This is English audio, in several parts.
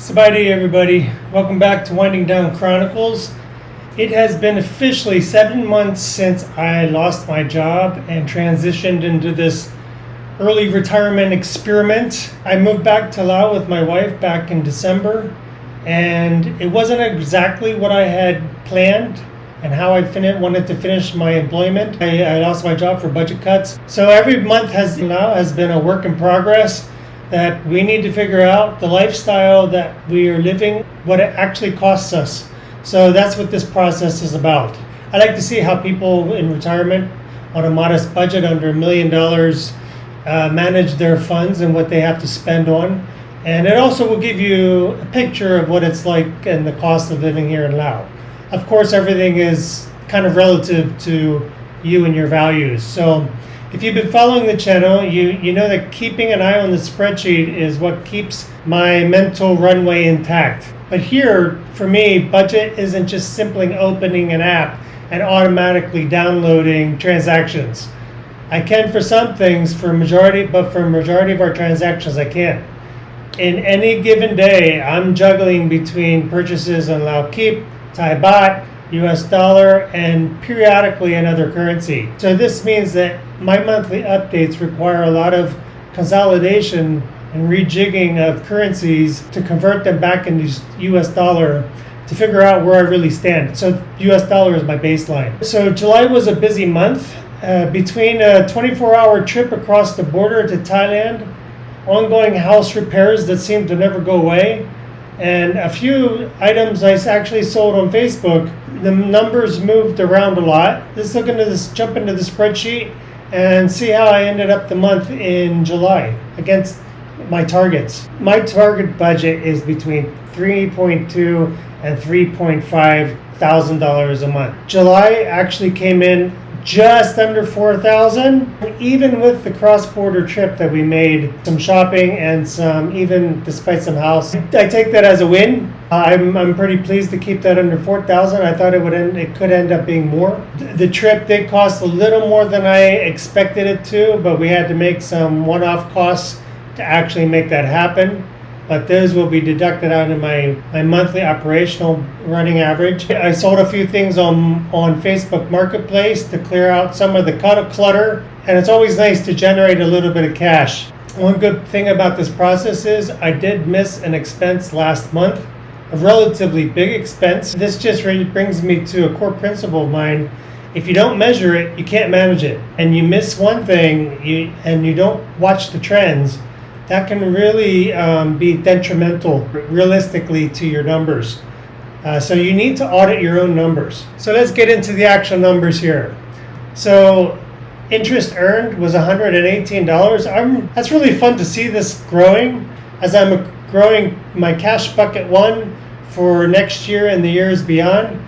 Sabaydi everybody, welcome back to Winding Down Chronicles. It has been officially 7 months since I lost my job and transitioned into this early retirement experiment. I moved back to Laos with my wife back in December, and it wasn't exactly what I had planned and how I wanted to finish my employment. I lost my job for budget cuts. So every month now has been a work in progress, that we need to figure out the lifestyle that we are living, what it actually costs us. So that's what this process is about. I like to see how people in retirement on a modest budget under $1 million manage their funds and what they have to spend on. And it also will give you a picture of what it's like and the cost of living here in Laos. Of course, everything is kind of relative to you and your values. So if you've been following the channel, you know that keeping an eye on the spreadsheet is what keeps my mental runway intact. But here, for me, budget isn't just simply opening an app and automatically downloading transactions. I can for some things, but for a majority of our transactions, I can't. In any given day, I'm juggling between purchases on Lao Kip, Thai Baht, US dollar, and periodically another currency. So this means that my monthly updates require a lot of consolidation and rejigging of currencies to convert them back into US dollar to figure out where I really stand. So US dollar is my baseline. So July was a busy month. Between a 24-hour trip across the border to Thailand, ongoing house repairs that seem to never go away, and a few items I actually sold on Facebook, the numbers moved around a lot. Let's jump into the spreadsheet and see how I ended up the month in July against my targets. My target budget is between $3.2 and $3.5 thousand a month. July actually came in just under $4,000, even with the cross-border trip that we made, some shopping and even despite some house. I take that as a win. I'm pretty pleased to keep that under $4,000. I thought it could end up being more. The trip did cost a little more than I expected it to, but we had to make some one-off costs to actually make that happen. But those will be deducted out of my monthly operational running average. I sold a few things on Facebook Marketplace to clear out some of the clutter, and it's always nice to generate a little bit of cash. One good thing about this process is I did miss an expense last month, a relatively big expense. This just really brings me to a core principle of mine. If you don't measure it, you can't manage it. And you miss one thing and you don't watch the trends, that can really be detrimental realistically to your numbers. So you need to audit your own numbers. So let's get into the actual numbers here. So interest earned was $118. That's really fun to see this growing as I'm growing my cash bucket one for next year and the years beyond.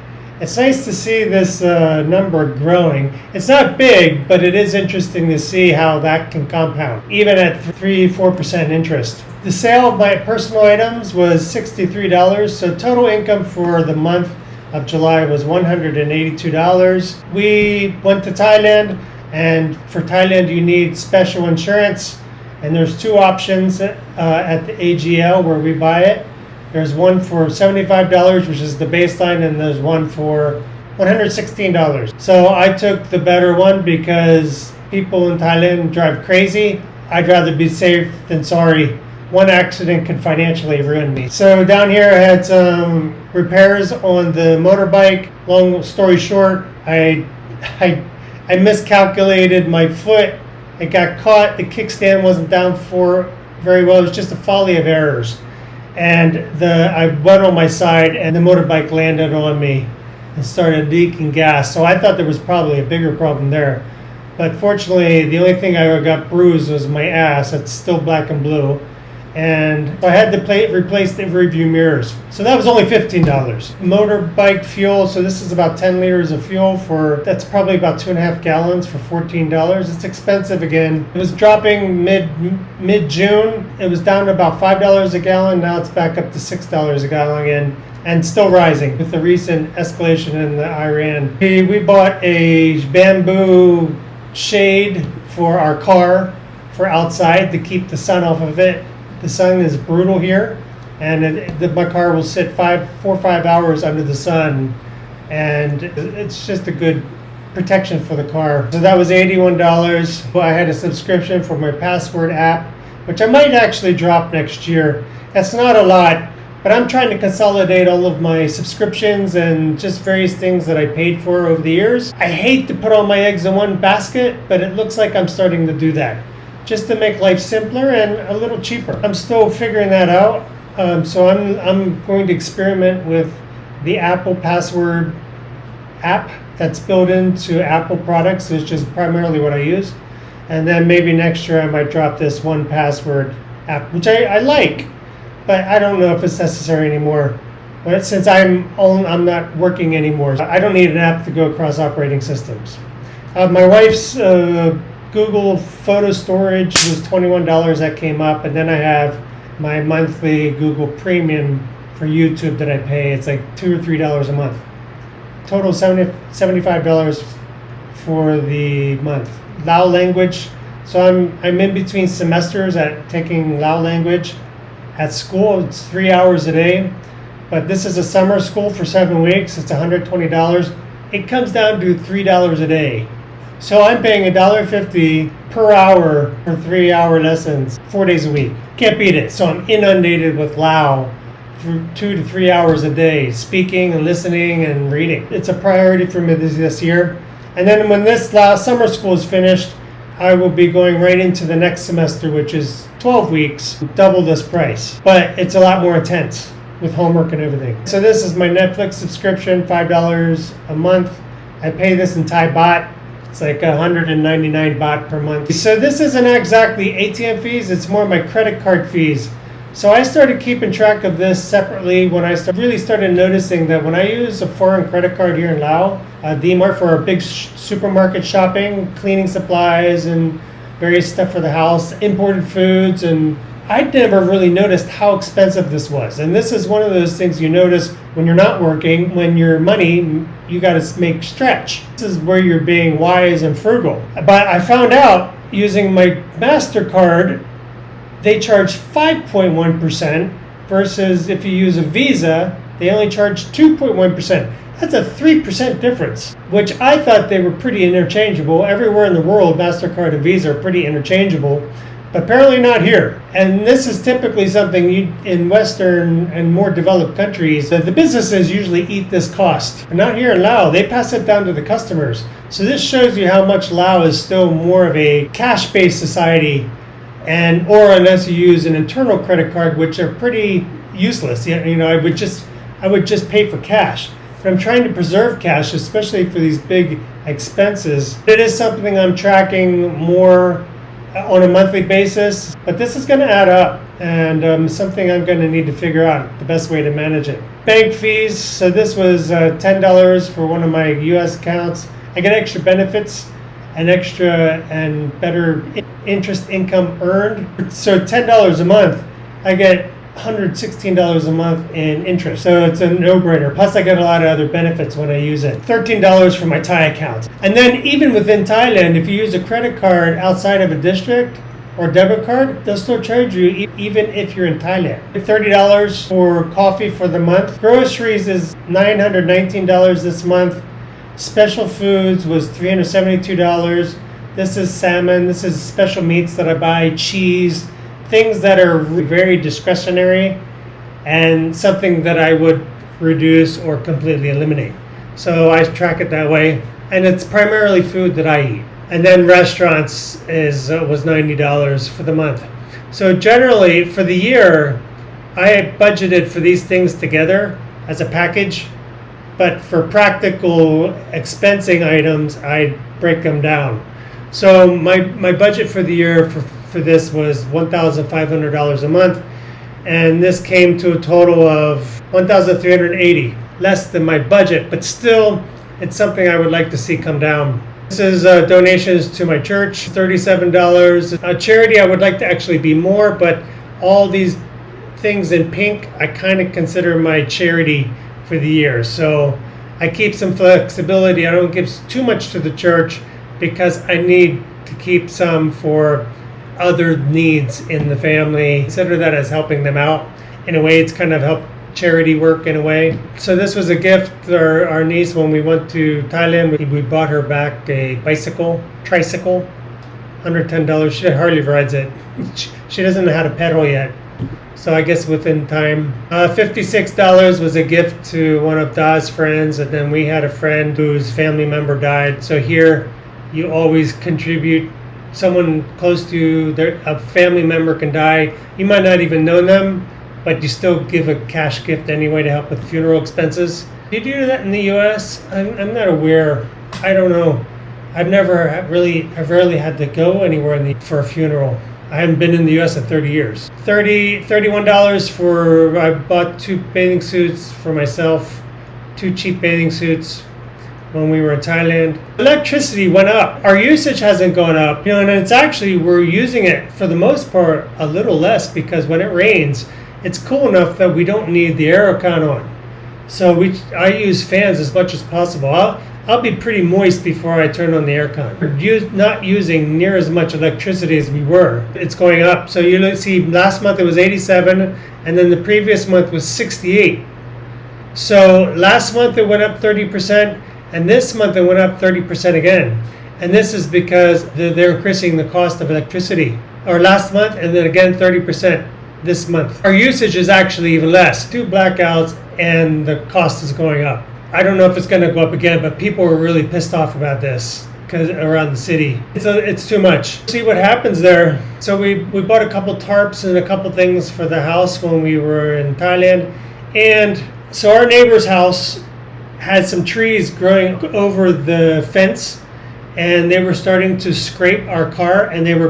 It's nice to see this number growing. It's not big, but it is interesting to see how that can compound, even at 3-4% interest. The sale of my personal items was $63, so total income for the month of July was $182. We went to Thailand, and for Thailand you need special insurance, and there's two options at the AGL where we buy it. There's one for $75, which is the baseline, and there's one for $116. So I took the better one because people in Thailand drive crazy. I'd rather be safe than sorry. One accident could financially ruin me. So down here I had some repairs on the motorbike. Long story short, I miscalculated my foot. It got caught. The kickstand wasn't down for very well. It was just a folly of errors. And I went on my side and the motorbike landed on me and started leaking gas. So I thought there was probably a bigger problem there. But fortunately, the only thing I got bruised was my ass. It's still black and blue. And so I had to replace the rearview mirrors. So that was only $15. Motorbike fuel, so this is about 10 liters of fuel that's probably about 2.5 gallons for $14. It's expensive again. It was dropping mid-June. It was down to about $5 a gallon. Now it's back up to $6 a gallon again, and still rising with the recent escalation in the Iran. We bought a bamboo shade for our car for outside to keep the sun off of it. The sun is brutal here. and my car will sit 4 or 5 hours under the sun, and it's just a good protection for the car. So that was $81. Well, I had a subscription for my password app, which I might actually drop next year. That's not a lot, but I'm trying to consolidate all of my subscriptions and just various things that I paid for over the years. I hate to put all my eggs in one basket, but it looks like I'm starting to do that, just to make life simpler and a little cheaper. I'm still figuring that out. So I'm going to experiment with the Apple password app that's built into Apple products, which is primarily what I use. And then maybe next year I might drop this 1Password app, which I like, but I don't know if it's necessary anymore. But since I'm not working anymore, I don't need an app to go across operating systems. My wife's Google photo storage was $21 that came up, and then I have my monthly Google Premium for YouTube that I pay. It's like $2 or $3 a month. Total $75 for the month. Lao language. So I'm in between semesters at taking Lao language at school. It's 3 hours a day, but this is a summer school for 7 weeks. It's $120. It comes down to $3 a day. So I'm paying $1.50 per hour for 3-hour lessons, 4 days a week. Can't beat it. So I'm inundated with Lao for 2 to 3 hours a day, speaking and listening and reading. It's a priority for me this year. And then when this last summer school is finished, I will be going right into the next semester, which is 12 weeks, double this price. But it's a lot more intense with homework and everything. So this is my Netflix subscription, $5 a month. I pay this in Thai baht. It's like 199 baht per month. So this isn't exactly ATM fees, it's more my credit card fees. So I started keeping track of this separately when I really started noticing that when I use a foreign credit card here in Laos, DMart, for our big supermarket shopping, cleaning supplies and various stuff for the house, imported foods, and I'd never really noticed how expensive this was. And this is one of those things you notice when you're not working, when your money, you got to make stretch. This is where you're being wise and frugal. But I found out using my MasterCard, they charge 5.1% versus if you use a Visa, they only charge 2.1%. That's a 3% difference, which I thought they were pretty interchangeable. Everywhere in the world, MasterCard and Visa are pretty interchangeable, but apparently not here. And this is typically something in Western and more developed countries, that the businesses usually eat this cost. And not here in Laos, they pass it down to the customers. So this shows you how much Laos is still more of a cash-based society, or unless you use an internal credit card, which are pretty useless. I would just pay for cash. But I'm trying to preserve cash, especially for these big expenses. It is something I'm tracking more on a monthly basis, but this is going to add up, and something I'm going to need to figure out the best way to manage it. Bank fees. So this was $10 for one of my U.S. accounts. I get extra benefits and extra and better interest income earned. So $10 a month, I get $116 a month in interest. So it's a no-brainer. Plus I get a lot of other benefits when I use it. $13 for my Thai account. And then even within Thailand, if you use a credit card outside of a district or debit card, they'll still charge you even if you're in Thailand. $30 for coffee for the month. Groceries is $919 this month. Special foods was $372. This is salmon. This is special meats that I buy, cheese, things that are very discretionary and something that I would reduce or completely eliminate. So I track it that way. And it's primarily food that I eat. And then restaurants was $90 for the month. So generally for the year, I budgeted for these things together as a package. But for practical expensing items, I break them down. So my budget for the year for this was $1,500 a month, and this came to a total of $1,380, less than my budget, but still, it's something I would like to see come down. This is donations to my church, $37. A charity, I would like to actually be more, but all these things in pink, I kind of consider my charity for the year. So I keep some flexibility. I don't give too much to the church because I need to keep some for other needs in the family. Consider that as helping them out. in a way, it's kind of helped charity work in a way. So this was a gift. Our niece, when we went to Thailand, we bought her back a tricycle, $110. She hardly rides it. She doesn't know how to pedal yet. So I guess within time. $56 was a gift to one of Da's friends, and then we had a friend whose family member died. So here, you always contribute. Someone close to you, a family member can die. You might not even know them, but you still give a cash gift anyway to help with funeral expenses. Do you do that in the U.S.? I'm not aware. I don't know. I've rarely had to go anywhere for a funeral. I haven't been in the U.S. in 30 years. $31 I bought 2 bathing suits for myself, 2 cheap bathing suits when we were in Thailand. Electricity went up. Our usage hasn't gone up, and it's actually, we're using it for the most part a little less, because when it rains, it's cool enough that we don't need the aircon on. So I use fans as much as possible. I'll be pretty moist before I turn on the aircon. We're not using near as much electricity as we were. It's going up. So you see, last month it was 87, and then the previous month was 68. So last month it went up 30%, and this month it went up 30% again. And this is because they're increasing the cost of electricity. Or last month, and then again 30% this month. Our usage is actually even less. 2 blackouts, and the cost is going up. I don't know if it's going to go up again, but people are really pissed off about this because around the city. It's too much. See what happens there. So we bought a couple tarps and a couple things for the house when we were in Thailand. And so our neighbor's house had some trees growing over the fence, and they were starting to scrape our car, and they were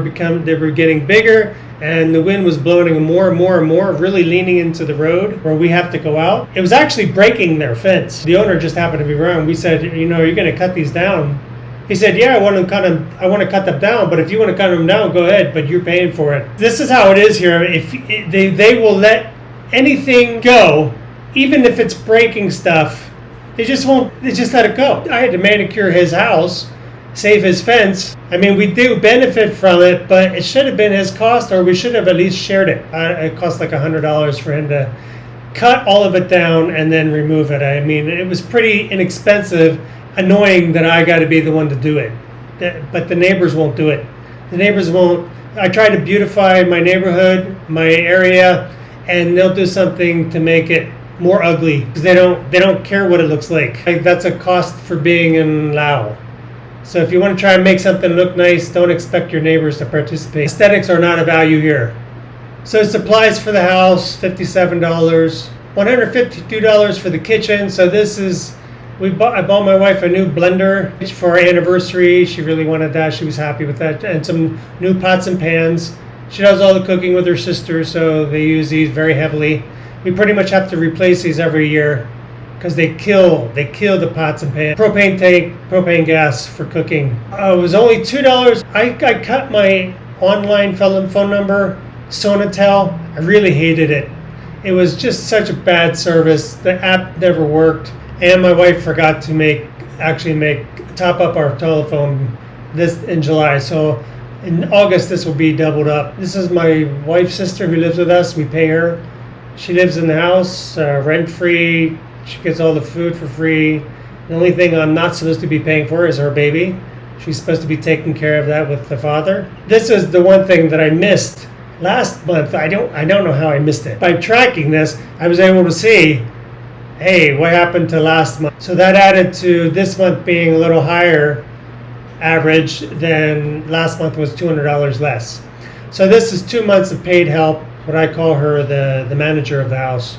getting bigger, and the wind was blowing them more and more and more, really leaning into the road where we have to go out. It was actually breaking their fence. The owner just happened to be around. We said, you're going to cut these down? He said, yeah, I want to cut them down, but if you want to cut them down, go ahead, but you're paying for it. This is how it is here. If they will let anything go, even if it's breaking stuff, they just let it go. I had to manicure his house, save his fence. I mean, we do benefit from it, but it should have been his cost, or we should have at least shared it. It cost like $100 for him to cut all of it down and then remove it. I mean, it was pretty inexpensive, annoying that I got to be the one to do it. But the neighbors won't do it. The neighbors won't. I try to beautify my neighborhood, my area, and they'll do something to make it more ugly, because they don't care what it looks like. That's a cost for being in Laos. So if you want to try and make something look nice, don't expect your neighbors to participate. Aesthetics are not a value here. So supplies for the house, $57, $152 for the kitchen. So this is, I bought my wife a new blender for our anniversary. She really wanted that. She was happy with that. And some new pots and pans. She does all the cooking with her sister, so they use these very heavily. We pretty much have to replace these every year, because they kill the pots and pans. Propane tank, propane gas for cooking. It was only $2. I cut my online phone number, Sonatel. I really hated it. It was just such a bad service. The app never worked, and my wife forgot to top up our telephone this in July. So in August this will be doubled up. This is my wife's sister who lives with us. We pay her. She lives in the house, rent-free. She gets all the food for free. The only thing I'm not supposed to be paying for is her baby. She's supposed to be taking care of that with the father. This is the one thing that I missed last month. I don't know how I missed it. By tracking this, I was able to see, hey, what happened to last month? So that added to this month being a little higher average than last month was $200 less. So this is 2 months of paid help. But I call her the manager of the house.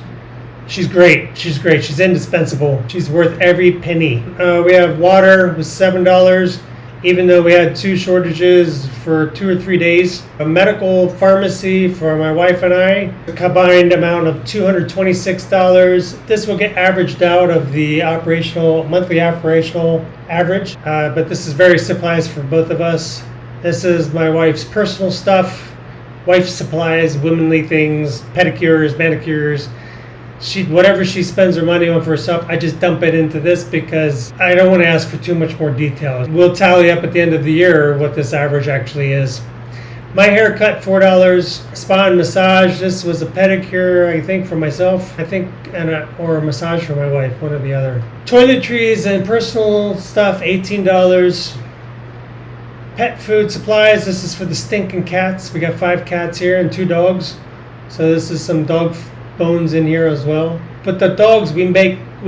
She's great. She's indispensable. She's worth every penny. We have water with $7, even though we had 2 shortages for 2 or 3 days. A medical pharmacy for my wife and I, a combined amount of $226. This will get averaged out of the monthly operational average. But this is very supplies for both of us. This is my wife's personal stuff. Wife supplies, womanly things, pedicures, manicures. Whatever she spends her money on for herself, I just dump it into this because I don't want to ask for too much more detail. We'll tally up at the end of the year what this average actually is. My haircut, $4. Spa and massage. This was a pedicure, I think, for myself. I think, or a massage for my wife, one or the other. Toiletries and personal stuff, $18. Pet food supplies. This is for the stinking cats. We got 5 cats here and 2 dogs. So this is some dog bones in here as well. But the dogs, we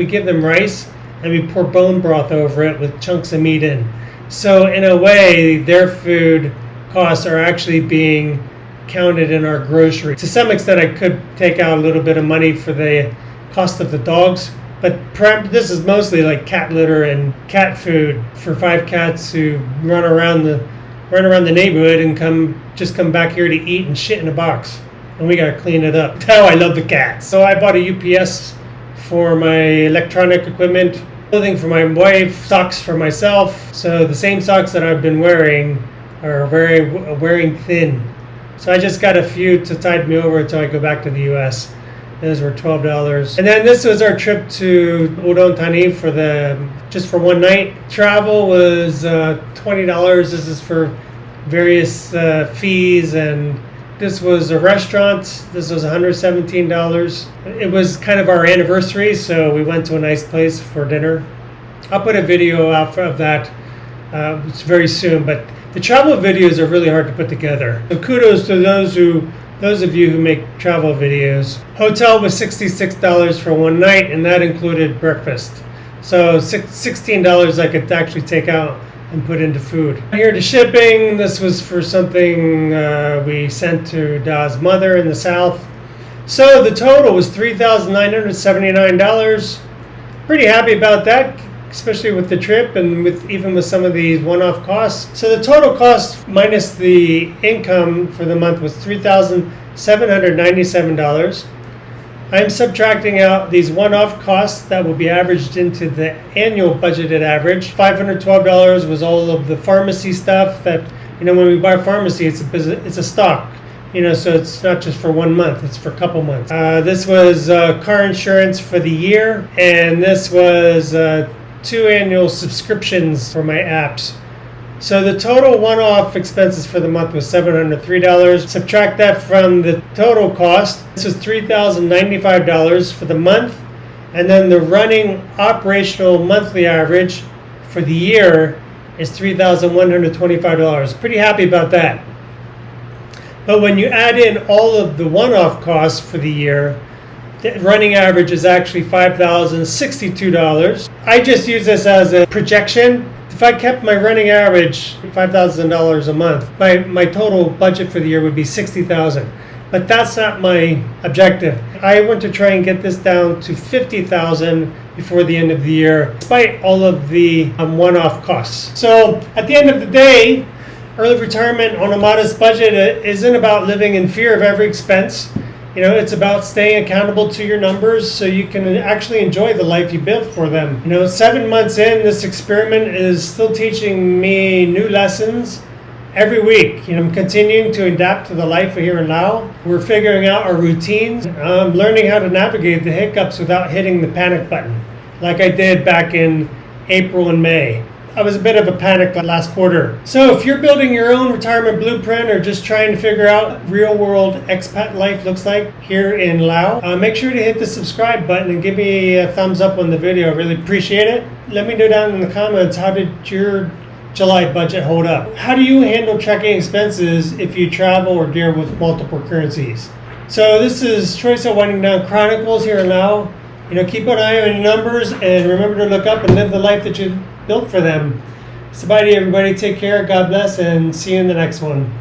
give them rice and we pour bone broth over it with chunks of meat in. So in a way, their food costs are actually being counted in our grocery. To some extent, I could take out a little bit of money for the cost of the dogs, but this is mostly like cat litter and cat food for 5 cats who run around the neighborhood and come back here to eat and shit in a box, and we gotta clean it up. That's how I love the cats. So I bought a UPS for my electronic equipment, clothing for my wife, socks for myself. So the same socks that I've been wearing are wearing thin. So I just got a few to tide me over until I go back to the US. Those were $12. And then this was our trip to Udon Thani just for one night. Travel was $20. This is for various fees, and this was a restaurant. This was $117. It was kind of our anniversary, so we went to a nice place for dinner. I'll put a video out of that very soon, but the travel videos are really hard to put together. So kudos to those of you who make travel videos. Hotel was $66 for one night, and that included breakfast. So $16 I could actually take out and put into food. Here to shipping. This was for something we sent to Da's mother in the south. So the total was $3,979. Pretty happy about that, especially with the trip and even with some of these one-off costs. So the total cost minus the income for the month was $3,797. I'm subtracting out these one-off costs that will be averaged into the annual budgeted average. $512 was all of the pharmacy stuff that, when we buy pharmacy, it's a stock, so it's not just for 1 month, it's for a couple months. This was car insurance for the year, and this was 2 annual subscriptions for my apps. So the total one-off expenses for the month was $703. Subtract that from the total cost. This was $3,095 for the month. And then the running operational monthly average for the year is $3,125. Pretty happy about that. But when you add in all of the one-off costs for the year, the running average is actually $5,062. I just use this as a projection. If I kept my running average $5,000 a month, my total budget for the year would be $60,000. But that's not my objective. I want to try and get this down to $50,000 before the end of the year, despite all of the one-off costs. So at the end of the day, early retirement on a modest budget isn't about living in fear of every expense. It's about staying accountable to your numbers so you can actually enjoy the life you built for them. 7 months in, this experiment is still teaching me new lessons every week. I'm continuing to adapt to the life here in Laos. We're figuring out our routines. I'm learning how to navigate the hiccups without hitting the panic button, like I did back in April and May. I was a bit of a panic last quarter. So if you're building your own retirement blueprint or just trying to figure out what real-world expat life looks like here in Laos, make sure to hit the subscribe button and give me a thumbs up on the video. I really appreciate it. Let me know down in the comments, how did your July budget hold up? How do you handle tracking expenses if you travel or deal with multiple currencies? So this is Choice of Winding Down Chronicles here in Laos. Keep an eye on your numbers and remember to look up and live the life that you built for them. So bye to everybody. Take care. God bless, and see you in the next one.